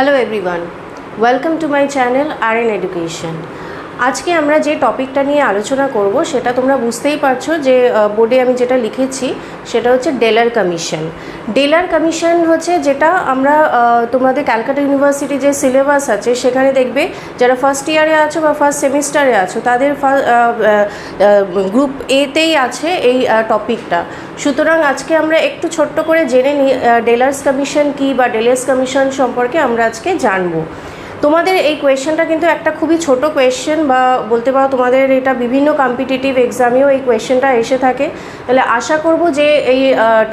Hello everyone, welcome to my channel RN education. আজকে আমরা যে টপিকটা নিয়ে আলোচনা করব সেটা তোমরা বুঝতেই পারছো যে বোর্ডে আমি যেটা লিখেছি সেটা হচ্ছে ডেলার কমিশন। ডেলার কমিশন হচ্ছে যেটা আমরা তোমাদের ক্যালকাটা ইউনিভার্সিটি যে সিলেবাস আছে সেখানে দেখবে যারা ফার্স্ট ইয়ারে আছো বা ফার্স্ট সেমিস্টারে আছো তাদের গ্রুপ এতেই আছে এই টপিকটা। সুতরাং আজকে আমরা একটু ছোট্ট করে জেনে নিই ডেলার্স কমিশন কী বা ডেলার্স কমিশন সম্পর্কে আমরা আজকে জানবো। তোমাদের এই কোয়েশ্চেনটা কিন্তু একটা খুবই ছোট কোয়েশ্চেন বা বলতে পারো তোমাদের এটা বিভিন্ন কম্পিটিটিভ এক্সামেও এই কোয়েশ্চেনটা এসে থাকে। তাহলে আশা করব যে এই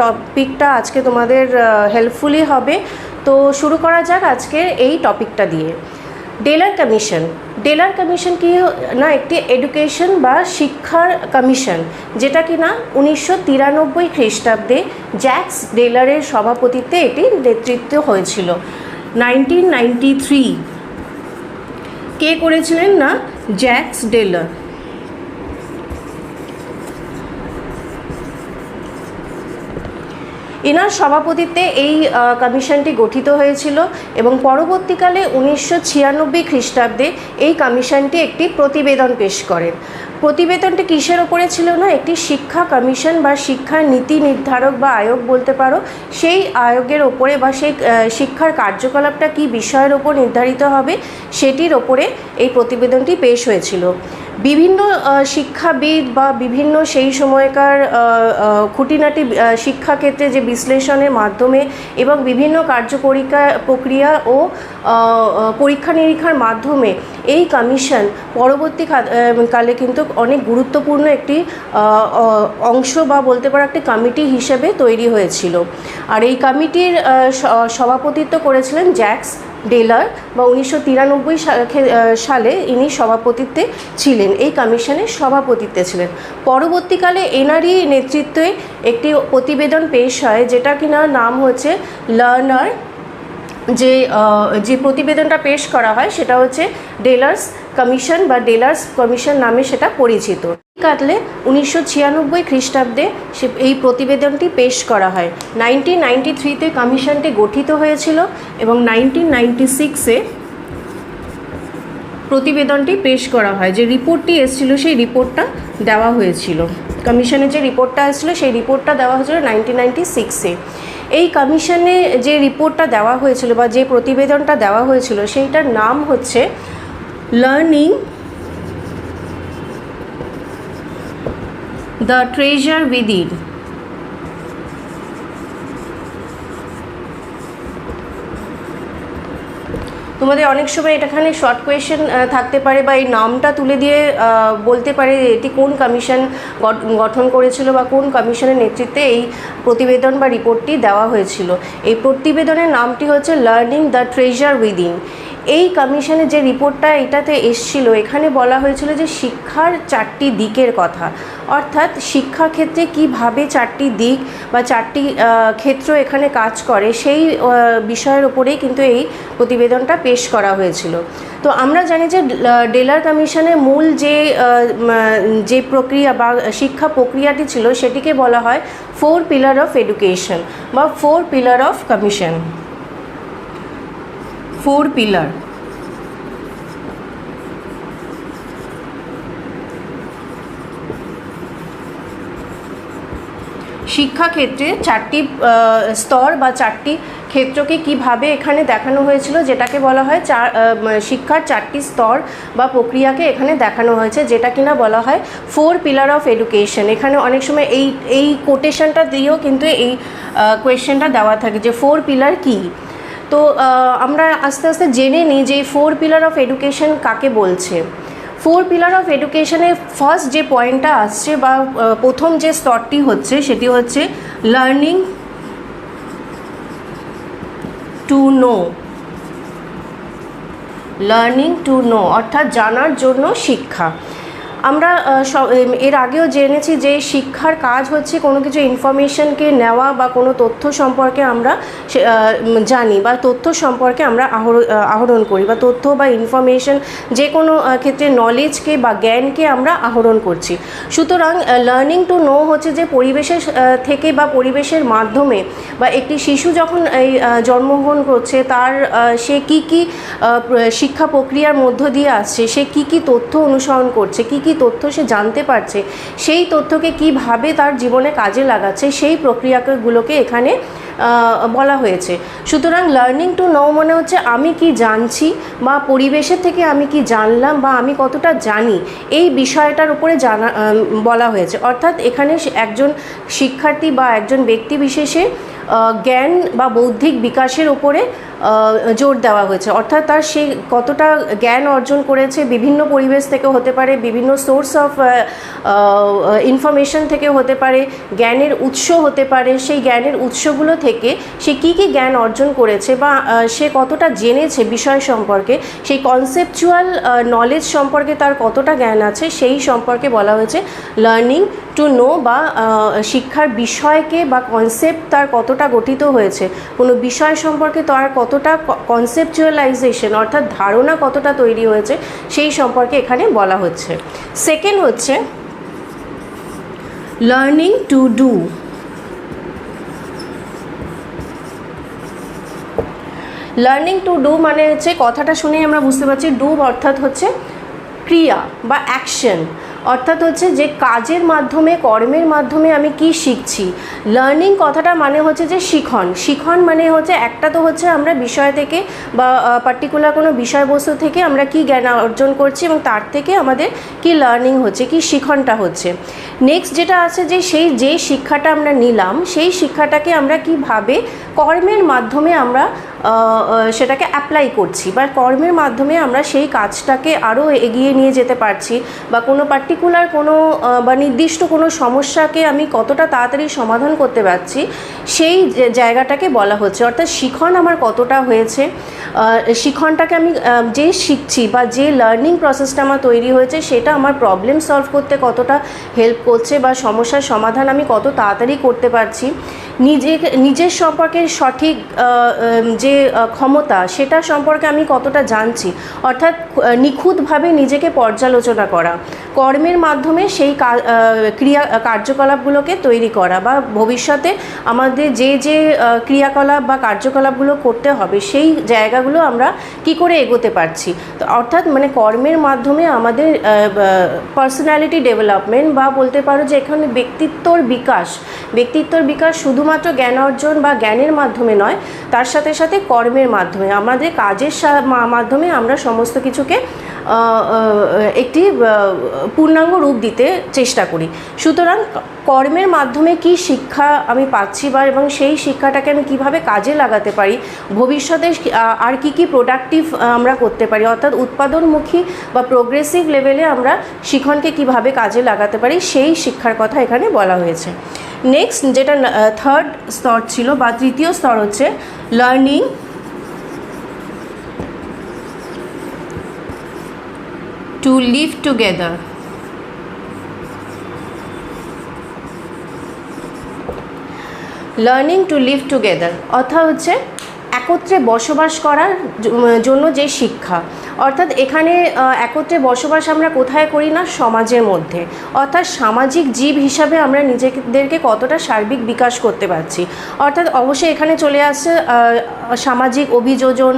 টপিকটা আজকে তোমাদের হেল্পফুলি হবে। তো শুরু করা যাক আজকে এই টপিকটা দিয়ে। ডেলার কমিশন। ডেলার কমিশন কি না, একটি এডুকেশন বা শিক্ষার কমিশন, যেটা কি না 1993 খ্রিস্টাব্দে জ্যাক্স ডেলারের সভাপতিত্বে এটি নেতৃত্ব হয়েছিল। 1993 কে করেছিলেন না, জ্যাক্স ডেলার। এনার সভাপতিত্বে এই কমিশনটি গঠিত হয়েছিল এবং পরবর্তীকালে 1996 খ্রিস্টাব্দে এই কমিশনটি একটি প্রতিবেদন পেশ করেন। প্রতিবেদনটি কিসের ওপরে ছিল না, একটি শিক্ষা কমিশন বা শিক্ষার নীতি নির্ধারক বা আয়োগ বলতে পারো, সেই আয়োগের ওপরে বা সেই শিক্ষার কার্যকলাপটা কী বিষয়ের ওপর নির্ধারিত হবে সেটির ওপরে এই প্রতিবেদনটি পেশ হয়েছিল। বিভিন্ন শিক্ষাবিদ বা বিভিন্ন সেই সময়কার খুঁটিনাটি শিক্ষাক্ষেত্রে যে বিশ্লেষণের মাধ্যমে এবং বিভিন্ন প্রক্রিয়া ও পরীক্ষা নিরীক্ষার মাধ্যমে এই কমিশন পরবর্তীকালে কিন্তু অনেক গুরুত্বপূর্ণ একটি অংশ বা বলতে পারো একটি কমিটি হিসেবে তৈরি হয়েছিল। আর এই কমিটির সভাপতিত্ব করেছিলেন জ্যাক্স ডেলার বা 1993 সালে ইনি সভাপতিত্বে ছিলেন, এই কমিশনের সভাপতিত্বে ছিলেন। পরবর্তীকালে এনারই নেতৃত্বে একটি প্রতিবেদন পেশ হয় যেটা কিনা নাম হচ্ছে লার্নার। যে প্রতিবেদনটা পেশ করা হয় সেটা হচ্ছে ডেলার্স কমিশন বা ডেলার্স কমিশন নামে সেটা পরিচিত। কাটলে 1996 খ্রিস্টাব্দে এই প্রতিবেদনটি পেশ করা হয়। 1993-তে কমিশনটি গঠিত হয়েছিল এবং 1996-এ প্রতিবেদনটি পেশ করা হয়। যে রিপোর্টটি এসেছিল সেই রিপোর্টটা দেওয়া হয়েছিল, কমিশনের যে রিপোর্টটা এসেছিল সেই রিপোর্টটা দেওয়া হয়েছিল 1996-এ। এই কমিশনে যে রিপোর্টটা দেওয়া হয়েছিল বা যে প্রতিবেদনটা দেওয়া হয়েছিল সেইটার নাম হচ্ছে লার্নিং দ্য ট্রেজার উইদিন। তোমাদের অনেক সময় এটাখানে শর্ট কোয়েশ্চেন থাকতে পারে বা এই নামটা তুলে দিয়ে বলতে পারে এটি কোন কমিশন গঠন করেছিল বা কোন কমিশনের নেতৃত্বে এই প্রতিবেদন বা রিপোর্টটি দেওয়া হয়েছিল। এই প্রতিবেদনের নামটি হচ্ছে লার্নিং দ্য ট্রেজার উইদিন। এই কমিশনের যে রিপোর্টটা এটাতে এসছিল, এখানে বলা হয়েছিল যে শিক্ষার 4টি দিকের কথা, অর্থাৎ শিক্ষাক্ষেত্রে কীভাবে 4টি দিক বা 4টি ক্ষেত্র এখানে কাজ করে সেই বিষয়ের ওপরেই কিন্তু এই প্রতিবেদনটা পেশ করা হয়েছিল। তো আমরা জানি যে ডেলার কমিশনের মূল যে প্রক্রিয়া বা শিক্ষা প্রক্রিয়াটি ছিল সেটিকে বলা হয় 4 পিলার অফ এডুকেশন বা 4 পিলার অফ কমিশন। 4 পিলার। শিক্ষাক্ষেত্রে 4টি স্তর বা 4টি ক্ষেত্রকে কিভাবে এখানে দেখানো হয়েছিল যেটাকে বলা হয় শিক্ষার 4টি স্তর বা প্রক্রিয়াকে এখানে দেখানো হয়েছে, যেটা কিনা বলা হয় 4 পিলার অফ এডুকেশন। এখানে অনেক সময় এই কোটেশনটা দিয়েও কিন্তু এই কোয়েশ্চেনটা দেওয়া থাকে যে 4 পিলার কী। তো আমরা আস্তে আস্তে জেনে নিই যে 4 পিলার অফ এডুকেশন কাকে বলছে। 4 পিলার অফ এডুকেশনের ফার্স্ট যে পয়েন্টটা আসছে বা প্রথম যে স্তরটি হচ্ছে সেটি হচ্ছে learning to know. Learning to know অর্থাৎ জানার জন্য শিক্ষা। আমরা এর আগেও জেনেছি যে শিক্ষার কাজ হচ্ছে কোনো কিছু ইনফরমেশনকে নেওয়া বা কোনো তথ্য সম্পর্কে আমরা জানি বা তথ্য সম্পর্কে আমরা আহরণ করি, বা তথ্য বা ইনফরমেশন যে কোনো ক্ষেত্রে নলেজকে বা জ্ঞানকে আমরা আহরণ করছি। সুতরাং লার্নিং টু নো হচ্ছে যে পরিবেশের থেকে বা পরিবেশের মাধ্যমে বা একটি শিশু যখন এই জন্মগ্রহণ করছে তার সে কী কী শিক্ষা প্রক্রিয়ার মধ্য দিয়ে আসছে, সে কী কী তথ্য অনুসরণ করছে, কী কী তথ্য সে জানতে পারছে, সেই তথ্যকে কীভাবে তার জীবনে কাজে লাগাচ্ছে, সেই প্রক্রিয়াগুলোকে এখানে বলা হয়েছে। সুতরাং লার্নিং টু নো মানে হচ্ছে আমি কি জানছি বা পরিবেশের থেকে আমি কি জানলাম বা আমি কতটা জানি, এই বিষয়টার উপরে বলা হয়েছে। অর্থাৎ এখানে একজন শিক্ষার্থী বা একজন ব্যক্তি বিশেষে জ্ঞান বা বৌদ্ধিক বিকাশের উপরে জোর দেওয়া হয়েছে। অর্থাৎ তার সে কতটা জ্ঞান অর্জন করেছে, বিভিন্ন পরিবেশ থেকে হতে পারে, বিভিন্ন সোর্স অফ ইনফরমেশন থেকে হতে পারে, জ্ঞানের উৎস হতে পারে, সেই জ্ঞানের উৎসগুলো থেকে সে কী কী জ্ঞান অর্জন করেছে বা সে কতটা জেনেছে বিষয় সম্পর্কে, সেই কনসেপচুয়াল নলেজ সম্পর্কে তার কতটা জ্ঞান আছে, সেই সম্পর্কে বলা হয়েছে লার্নিং টু নো, বা শিক্ষার বিষয়কে বা কনসেপ্ট তার কতটা গঠিত হয়েছে, কোনো বিষয় সম্পর্কে তার কতটা কনসেপচুয়ালাইজেশন অর্থাৎ ধারণা কতটা তৈরি হয়েছে, সেই সম্পর্কে এখানে বলা হচ্ছে। সেকেন্ড হচ্ছে learning to do. Learning to do মানে হচ্ছে, কথাটা শুনেই আমরা বুঝতে পারছি ডু অর্থাৎ হচ্ছে ক্রিয়া বা অ্যাকশন, অর্থাৎ হচ্ছে যে কাজের মাধ্যমে, কর্মের মাধ্যমে আমি কি শিখছি। লার্নিং কথাটা মানে হচ্ছে যে শিখন। শিখন মানে হচ্ছে একটা তো হচ্ছে আমরা বিষয় থেকে বা পার্টিকুলার কোনো বিষয়বস্তু থেকে আমরা কি জ্ঞান অর্জন করছি এবং তার থেকে আমাদের কি লার্নিং হচ্ছে, কি শিখনটা হচ্ছে। নেক্সট যেটা আছে যে যে শিক্ষাটা আমরা নিলাম সেই শিক্ষাটাকে আমরা কিভাবে কর্মের মাধ্যমে আমরা সেটাকে অ্যাপ্লাই করছি বা কর্মের মাধ্যমে আমরা সেই কাজটাকে আরও এগিয়ে নিয়ে যেতে পারছি, বা কোনো পার্টিকুলার কোনো বা নির্দিষ্ট কোনো সমস্যাকে আমি কতটা তাড়াতাড়ি সমাধান করতে পারছি, সেই জায়গাটাকে বলা হচ্ছে। অর্থাৎ শিখন আমার কতটা হয়েছে, শিখনটাকে আমি যে শিখছি বা যে লার্নিং প্রসেসটা আমার তৈরি হয়েছে সেটা আমার প্রবলেম সলভ করতে কতটা হেল্প করছে বা সমস্যার সমাধান আমি কত তাড়াতাড়ি করতে পারছি, নিজের সম্পর্কে সঠিক যে ক্ষমতা সেটা সম্পর্কে আমি কতটা জানছি। অর্থাৎ নিখুঁতভাবে নিজেকে পর্যালোচনা করা, কর্মের মাধ্যমে সেই কার্যকলাপগুলোকে তৈরি করা, বা ভবিষ্যতে আমাদের যে ক্রিয়াকলাপ বা কার্যকলাপগুলো করতে হবে সেই জায়গাগুলো আমরা কি করে এগোতে পারছি। তো অর্থাৎ মানে কর্মের মাধ্যমে আমাদের পার্সোনালিটি ডেভেলপমেন্ট, বা বলতে পারো যে এখানে ব্যক্তিত্বর বিকাশ শুধুমাত্র জ্ঞান অর্জন বা জ্ঞানের মাধ্যমে নয়, তার সাথে সাথে কর্মের মাধ্যমে, আমাদের কাজের মাধ্যমে আমরা সমস্ত কিছুকে একটি পূর্ণাঙ্গ রূপ দিতে চেষ্টা করি। সুতরাং কর্মের মাধ্যমে কি শিক্ষা আমি পাচ্ছি বা এবং সেই শিক্ষাটাকে আমি কিভাবে কাজে লাগাতে পারি, ভবিষ্যতে আর কি প্রোডাক্টিভ আমরা করতে পারি, অর্থাৎ উৎপাদনমুখী বা প্রোগ্রেসিভ লেভেলে আমরা শিখনকে কিভাবে কাজে লাগাতে পারি, সেই শিক্ষার কথা এখানে বলা হয়েছে। নেক্সট যেটা থার্ড স্তর ছিল বা তৃতীয় স্তর হচ্ছে learning to live together. Learning to live together অর্থাৎ হচ্ছে একত্রে বসবাস করার জন্য যে শিক্ষা। অর্থাৎ এখানে একত্রে বসবাস আমরা কোথায় করি না, সমাজের মধ্যে। অর্থাৎ সামাজিক জীব হিসাবে আমরা নিজেদেরকে কতটা সার্বিক বিকাশ করতে পারছি। অর্থাৎ অবশ্যই এখানে চলে আসছে সামাজিক অভিযোজন,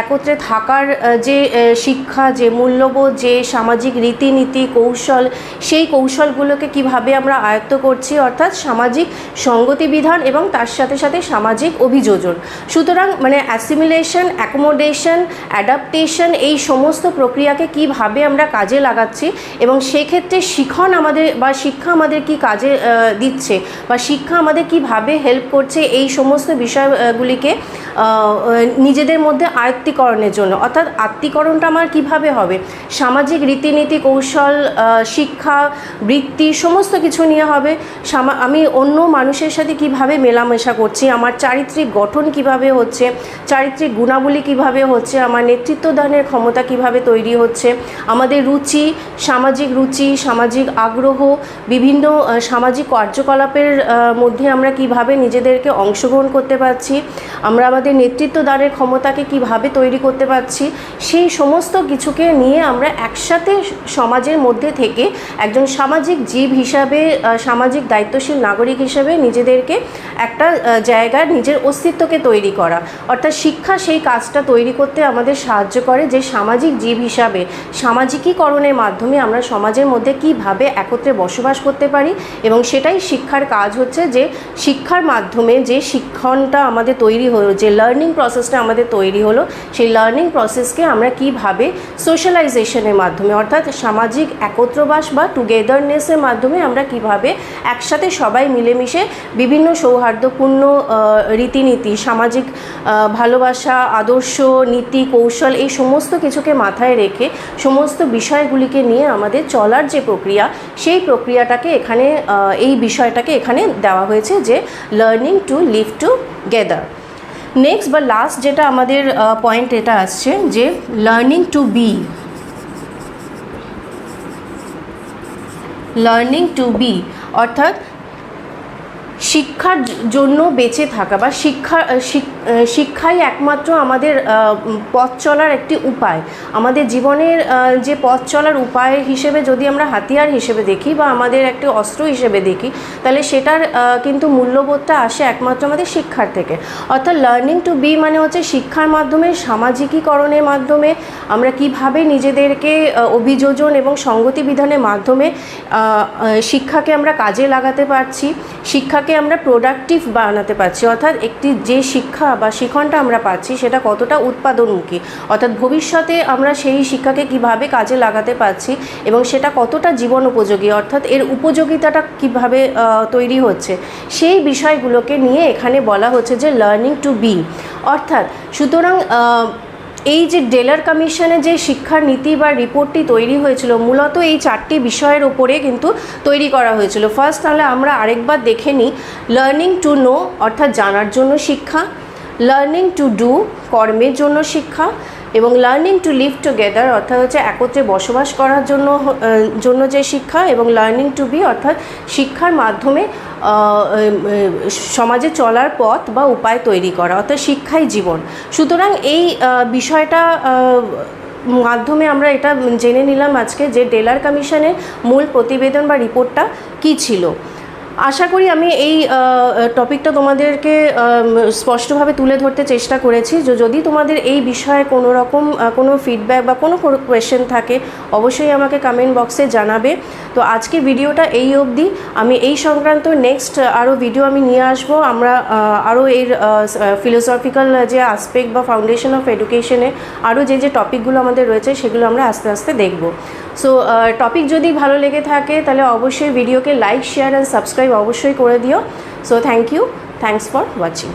একত্রে থাকার যে শিক্ষা, যে মূল্যবোধ, যে সামাজিক রীতিনীতি, কৌশল, সেই কৌশলগুলোকে কিভাবে আমরা আয়ত্ত করছি, অর্থাৎ সামাজিক সঙ্গতি বিধান এবং তার সাথে সাথে সামাজিক অভিযোজন। সুতরাং মানে অ্যাসিমিলেশন, অ্যাকোমোডেশন, অ্যাডাপ্টেশন, এই সমস্ত প্রক্রিয়াকে কিভাবে আমরা কাজে লাগাচ্ছি এবং সেক্ষেত্রে শিখন আমাদের বা শিক্ষা আমাদের কি কাজে দিচ্ছে বা শিক্ষা আমাদের কিভাবে হেল্প করছে, এই সমস্ত বিষয়গুলিকে নিজেদের মধ্যে আয়ত্তীকরণের জন্য। অর্থাৎ আত্মীকরণটা আমার কিভাবে হবে, সামাজিক রীতিনীতি, কৌশল, শিক্ষা, বৃত্তি, সমস্ত কিছু নিয়ে হবে। আমি অন্য মানুষের সাথে কিভাবে মেলামেশা করছি, আমার চারিত্রিক গঠন কিভাবে কিভাবে হচ্ছে, চারিত্রিক গুণাবলী কিভাবে হচ্ছে, আমার নেতৃত্ব দানের ক্ষমতা কিভাবে তৈরি হচ্ছে, আমাদের রুচি, সামাজিক আগ্রহ, বিভিন্ন সামাজিক কার্যকলাপের মধ্যে আমরা কিভাবে নিজেদেরকে অংশগ্রহণ করতে পারছি, আমরা আমাদের নেতৃত্ব দানের ক্ষমতাকে কিভাবে তৈরি করতে পারছি, সেই সমস্ত কিছুকে নিয়ে আমরা একসাথে সমাজের মধ্যে থেকে একজন সামাজিক জীব হিসাবে, সামাজিক দায়িত্বশীল নাগরিক হিসেবে নিজেদেরকে একটা জায়গায় নিজের অস্তিত্বকে তৈরি করা। অর্থাৎ শিক্ষা সেই কাজটা তৈরি করতে আমাদের সাহায্য করে যে সামাজিক জীব হিসাবে সামাজিকীকরণের মাধ্যমে আমরা সমাজের মধ্যে কিভাবে একত্রে বসবাস করতে পারি, এবং সেটাই শিক্ষার কাজ হচ্ছে যে শিক্ষার মাধ্যমে যে শিক্ষণটা আমাদের তৈরি হলো, যে লার্নিং প্রসেসটা আমাদের তৈরি হলো, সেই লার্নিং প্রসেসকে আমরা কিভাবে সোশ্যালাইজেশনের মাধ্যমে অর্থাৎ সামাজিক একত্রবাস বা টুগেদারনেসের মাধ্যমে আমরা কিভাবে একসাথে সবাই মিলেমিশে বিভিন্ন সৌহার্দ্যপূর্ণ রীতিনীতি, সামাজিক ভালোবাসা, আদর্শ, নীতি, কৌশল, এই সমস্ত কিছুকে মাথায় রেখে সমস্ত বিষয়গুলিকে নিয়ে আমাদের চলার যে প্রক্রিয়া, সেই প্রক্রিয়াটাকে এখানে, এই বিষয়টাকে এখানে দেওয়া হয়েছে যে learning to live together. Next বা লাস্ট যেটা আমাদের পয়েন্ট এটা আসছে যে লার্নিং টু বি অর্থাৎ শিক্ষার জন্য বেঁচে থাকা বা শিক্ষাই একমাত্র আমাদের পথ চলার একটি উপায়। আমাদের জীবনের যে পথ চলার উপায় হিসেবে যদি আমরা হাতিয়ার হিসেবে দেখি বা আমাদের একটি অস্ত্র হিসেবে দেখি, তাহলে সেটার কিন্তু মূল্যবোধটা আসে একমাত্র আমাদের শিক্ষার থেকে। অর্থাৎ লার্নিং টু বি মানে হচ্ছে শিক্ষার মাধ্যমে, সামাজিকীকরণের মাধ্যমে আমরা কিভাবে নিজেদেরকে অভিযোজন এবং সঙ্গতি বিধানের মাধ্যমে শিক্ষাকে আমরা কাজে লাগাতে পারছি, শিক্ষাকে আমরা প্রোডাক্টিভ বানাতে পারছি। অর্থাৎ একটি যে শিক্ষা বা শিখনটা আমরা পাচ্ছি সেটা কতটা উৎপাদনমুখী, অর্থাৎ ভবিষ্যতে আমরা সেই শিক্ষাকে কিভাবে কাজে লাগাতে পারছি এবং সেটা কতটা জীবন উপযোগী, অর্থাৎ এর উপযোগিতাটা কিভাবে তৈরি হচ্ছে, সেই বিষয়গুলোকে নিয়ে এখানে বলা হচ্ছে যে লার্নিং টু বি। অর্থাৎ সুতরাং এই যে ডেলার কমিশনে যে শিক্ষার নীতি বা রিপোর্টটি তৈরি হয়েছিল, মূলত এই 4টি বিষয়ের ওপরে কিন্তু তৈরি করা হয়েছিল। ফার্স্ট তাহলে আমরা আরেকবার দেখে নিই। লার্নিং টু নো অর্থাৎ জানার জন্য শিক্ষা, লার্নিং টু ডু কর্মের জন্য শিক্ষা, এবং লার্নিং টু লিভ টুগেদার অর্থাৎ হচ্ছে একত্রে বসবাস করার জন্য যে শিক্ষা, এবং লার্নিং টু বি অর্থাৎ শিক্ষার মাধ্যমে সমাজে চলার পথ বা উপায় তৈরি করা, অর্থাৎ শিক্ষাই জীবন। সুতরাং এই বিষয়টা মাধ্যমে আমরা এটা জেনে নিলাম আজকে যে ডেলার কমিশনের মূল প্রতিবেদন বা রিপোর্টটা কী ছিল। আশা করি আমি এই টপিকটা তোমাদেরকে স্পষ্টভাবে তুলে ধরতে চেষ্টা করেছি। যদি তোমাদের এই বিষয়ে কোনো রকম কোনো ফিডব্যাক বা কোনো কোয়েশ্চেন থাকে অবশ্যই আমাকে কমেন্ট বক্সে জানাবে। তো আজকে ভিডিওটা এই অবধি। আমি এই সংক্রান্ত নেক্সট আরও ভিডিও আমি নিয়ে আসবো। আমরা আরও এর ফিলোসফিক্যাল যে আসপেক্ট বা ফাউন্ডেশন অফ এডুকেশনে আরও যে টপিকগুলো আমাদের রয়েছে সেগুলো আমরা আস্তে আস্তে দেখব। সো টপিক যদি ভালো লেগে থাকে তাহলে অবশ্যই ভিডিওকে লাইক, শেয়ার অ্যান্ড সাবস্ক্রাইব অবশ্যই করে দিও। So thanks for watching.